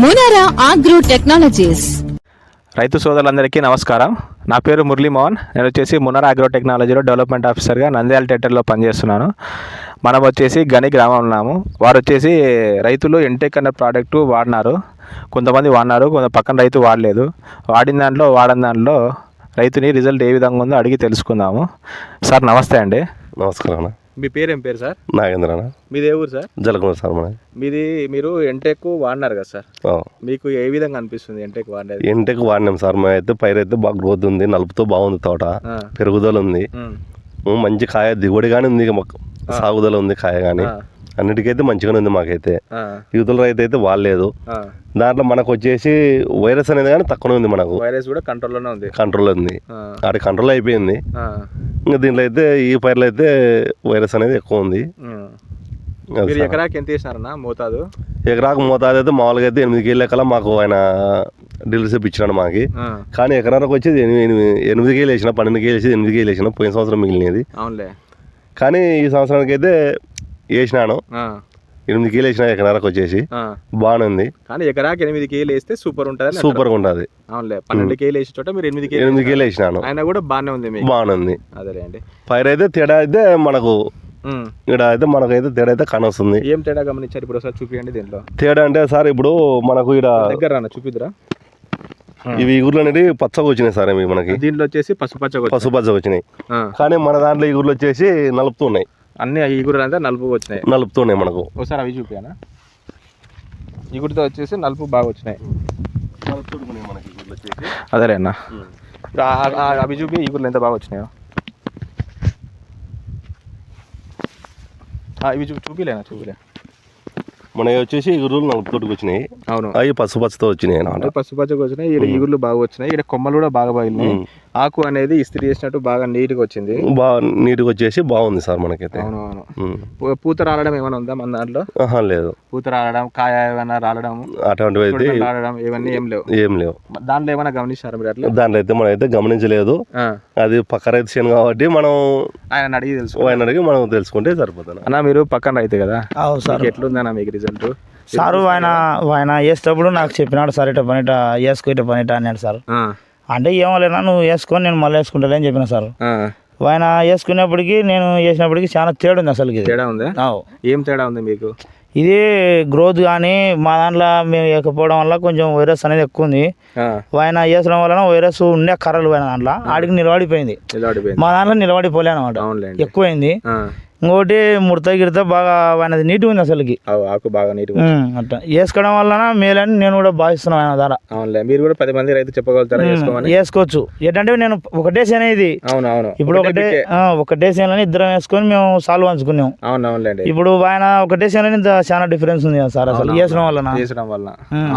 మునరా agro technologies. రైతు సోదరులందరికీ నమస్కారం. నా పేరు మురళీమోహన్. నేను వచ్చేసి మునరా ఆగ్రో టెక్నాలజీలో డెవలప్మెంట్ ఆఫీసర్గా నంద్యాల టెట్టర్లో పనిచేస్తున్నాను. మనం వచ్చేసి గని గ్రామం ఉన్నాము. వారు వచ్చేసి రైతులు ఎంటెక్ అనే ప్రోడక్ట్ వాడినారు. కొంతమంది వాడినారు, కొంత పక్కన రైతు వాడలేదు. వాడిన దాంట్లో రైతుని రిజల్ట్ ఏ విధంగా ఉందో అడిగి తెలుసుకుందాము. సార్ నమస్తే అండి. నమస్కారం అన్న. మీ పేరు ఏం పేరు సార్? నాగేంద్ర అన్న. మీది ఏ ఊరు సార్? జలకొండ సార్. మీరు ఎంటెక్ వాడినారు కదా సార్, మీకు ఏ విధంగా అనిపిస్తుంది ఎంటెక్ వాడినది? ఎంటెక్ వాడినాం సార్. మేము అయితే పైరు అయితే బాగా గ్రోత్ ఉంది, నలుపుతో బాగుంది, తోట పెరుగుదల ఉంది, మంచి కాయ దిగుబడిగానే ఉంది, సాగుదల ఉంది, కాయ కానీ అన్నిటికైతే మంచిగానే ఉంది. మాకైతే యువతల రైతు అయితే వాడలేదు. దాంట్లో మనకు వచ్చేసి వైరస్ అనేది కానీ తక్కువనే ఉంది. మనకు వైరస్ కూడా కంట్రోల్లో ఉంది, ఆడ కంట్రోల్ అయిపోయింది. ఇంకా దీంట్లో అయితే ఈ పైర్లో అయితే వైరస్ అనేది ఎక్కువ ఉంది. ఎకరాకి ఎంత వేసినారన్నా మోతాదు? ఎకరాకు మోతాదు అయితే మామూలుగా అయితే 8 కేజీల లెక్కల మాకు ఆయన డీలర్షిప్ ఇచ్చినాడు మాకి. కానీ ఎకరానికి వచ్చేది 8 కేజీలు వేసిన, 12 కేజీలు వేసి 8 కేజీలు వేసిన. పోయిన సంవత్సరం మిగిలినది. అవునులే. కానీ ఈ సంవత్సరానికి అయితే వేసినాను 8 కేజీలు వేసిన ఎకరానికి వచ్చేసి బాగానే ఉంది. కానీ ఎకరాకి 8 కేజీలు వేస్తే సూపర్ ఉంటుంది. సూపర్గా ఉంటుంది. అవునులే. 12 కేజీలు వేసే చోట మీరు 8 కేజీలు వేసినాను. ఆయన కూడా బాగానే ఉంది, బాగానే ఉంది. అదే అండి. పైరు అయితే తేడా అయితే మనకు ఇక్కడ అయితే మనకైతే తేడా అయితే కానొస్తుంది. ఏం తేడా గమనించారు ఇప్పుడు ఒకసారి చూపించండి. దీంట్లో తేడా అంటే సార్ ఇప్పుడు మనకు ఇక్కడ దగ్గర చూపిద్దురా. ఇవి ఈగుర్లు అనేది పచ్చగా వచ్చినాయి సార్. ఇవి మనకి దీంట్లో వచ్చేసి పసుపచ్చగా వచ్చినాయి. కానీ మన దాంట్లో ఈగుర్లు వచ్చేసి నలుపుతున్నాయి. అన్ని ఈగురు అంతా నలుపుతున్నాయి మనకు. ఒకసారి అవి చూపినా. ఈగురితో వచ్చేసి నలుపు బాగా వచ్చినాయి. అదేలే అన్న, అవి చూపి ఈగుర్లు ఎంత బాగా వచ్చినాయో. ఇవి చూపిలే. మనకి వచ్చేసి ఈగుర్లు నలుపుతోటికి వచ్చినాయి. అవును, అవి పసుపచ్చతో వచ్చినాయి. పసుపచ్చగా వచ్చినాయి. ఇక్కడ ఈగుర్లు బాగా వచ్చినాయి. ఇక్కడ కొమ్మలు కూడా బాగా బాగినాయి. ఆకు అనేది ఇస్త్రీ చేసినట్టు బాగా నీట్గా వచ్చింది. బాగా నీట్గా వచ్చేసి బాగుంది సార్ మనకైతే. అవును. పూత రాలడం ఏమైనా ఉందా మన దాంట్లో? లేదు. పూత రాలడం, కాయ ఏమైనా రాలడం అటువంటివి అయితే రాలడం ఇవన్నీ ఏం లేవు. దాంట్లో ఏమైనా గమనించారు మీరు అట్లా? దాంట్లో అయితే మనం అయితే గమనించలేదు. అది పక్క రైతు చేను కాబట్టి మనం ఆయన అడిగి మనం తెలుసుకుంటే సరిపోతుంది. అన్న మీరు పక్కన రైతు కదా, ఎట్లుందన్నా మీకు రిజల్ట్? సారు ఆయన వేసేటప్పుడు నాకు చెప్పినాడు సార్, ఇట పని వేసుకో, ఇట పని అన్నాడు సార్. అంటే ఏమో లేనా, నువ్వు వేసుకొని నేను మళ్ళీ వేసుకుంటాను అని చెప్పిన సార్. ఆయన వేసుకునేప్పటికి నేను వేసినప్పటికి చాలా తేడా ఉంది. అసలు తేడా ఉంది. ఏం తేడా ఉంది మీకు? ఇది గ్రోత్ కానీ మా దాంట్లో మేము వేయకపోవడం వల్ల కొంచెం వైరస్ అనేది ఎక్కువ ఉంది. ఆయన వేసడం వలన వైరస్ ఉండే కర్రలు పోయిన దాంట్లో ఆడికి నిలబడిపోయింది. మా దాంట్లో నిలబడిపోలే అనమాట, ఎక్కువైంది. ఇంకోటి ముడత గిడత బాగా అనేది నీట్గా ఉంది అసలుకి. ఆకు బాగా నీట్గా అట్లా వేసుకోవడం వలన మేలని నేను కూడా భావిస్తున్నాను ఆయన ద్వారా. అవునులే. మీరు కూడా 10 మంది రైతు చెప్పగలుగుతారా? వేసుకోవచ్చు. ఏంటంటే నేను ఒకటే సేన ఇది. అవునవును. ఇప్పుడు ఒకటే సేనని ఇద్దరం వేసుకొని మేము సాల్వ్ పంచుకున్నాం. అవునవునులేండి. ఇప్పుడు ఆయన ఒకటే సేనని చాలా డిఫరెన్స్ ఉంది సార్ అసలు వేసడం వల్ల.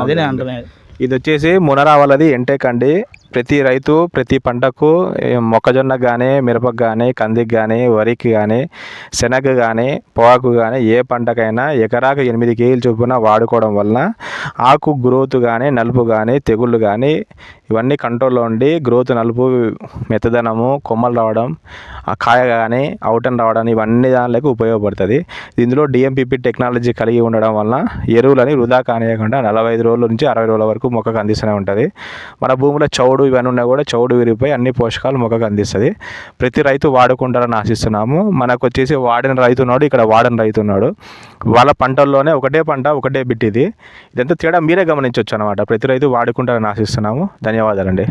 అదే నేను అంటున్నాను. ఇది వచ్చేసి మునరా వాళ్ళది ఎంటెక్ అండి. ప్రతి రైతు ప్రతి పంటకు మొక్కజొన్నకు కానీ, మిరపకు కానీ, కందికి కానీ, వరికి కానీ, శనగ కానీ, పొగాకు కానీ ఏ పంటకైనా ఎకరాకు 8 కేజీలు చొప్పున వాడుకోవడం వలన ఆకు గ్రోత్ కానీ, నలుపు కానీ, తెగుళ్ళు కానీ ఇవన్నీ కంట్రోల్లో ఉండి గ్రోత్, నలుపు, మెత్తదనము, కొమ్మలు రావడం, ఆ కాయ కానీ అవుటన్ రావడం ఇవన్నీ దానిలోకి ఉపయోగపడుతుంది. ఇందులో డిఎంపిపి టెక్నాలజీ కలిగి ఉండడం వలన ఎరువులని వృధా కానియకుండా 45 రోజుల నుంచి 60 రోజుల వరకు మొక్కకు అందిస్తూనే ఉంటుంది. మన భూమిలో చౌడు ఇవన్నీ ఉన్నా కూడా చౌడు విరిగిపోయి అన్ని పోషకాలు మొక్కకు అందిస్తుంది. ప్రతి రైతు వాడుకుంటారని ఆశిస్తున్నాము. మనకు వచ్చేసి వాడిన రైతు ఉన్నాడు, ఇక్కడ వాడని రైతు ఉన్నాడు. వాళ్ళ పంటల్లోనే ఒకటే పంట ఒకటే బిట్. ఇదంతా తేడా మీరే గమనించవచ్చు అనమాట. ప్రతి రైతు వాడుకుంటారని ఆశిస్తున్నాము. ధన్యవాదాలండి.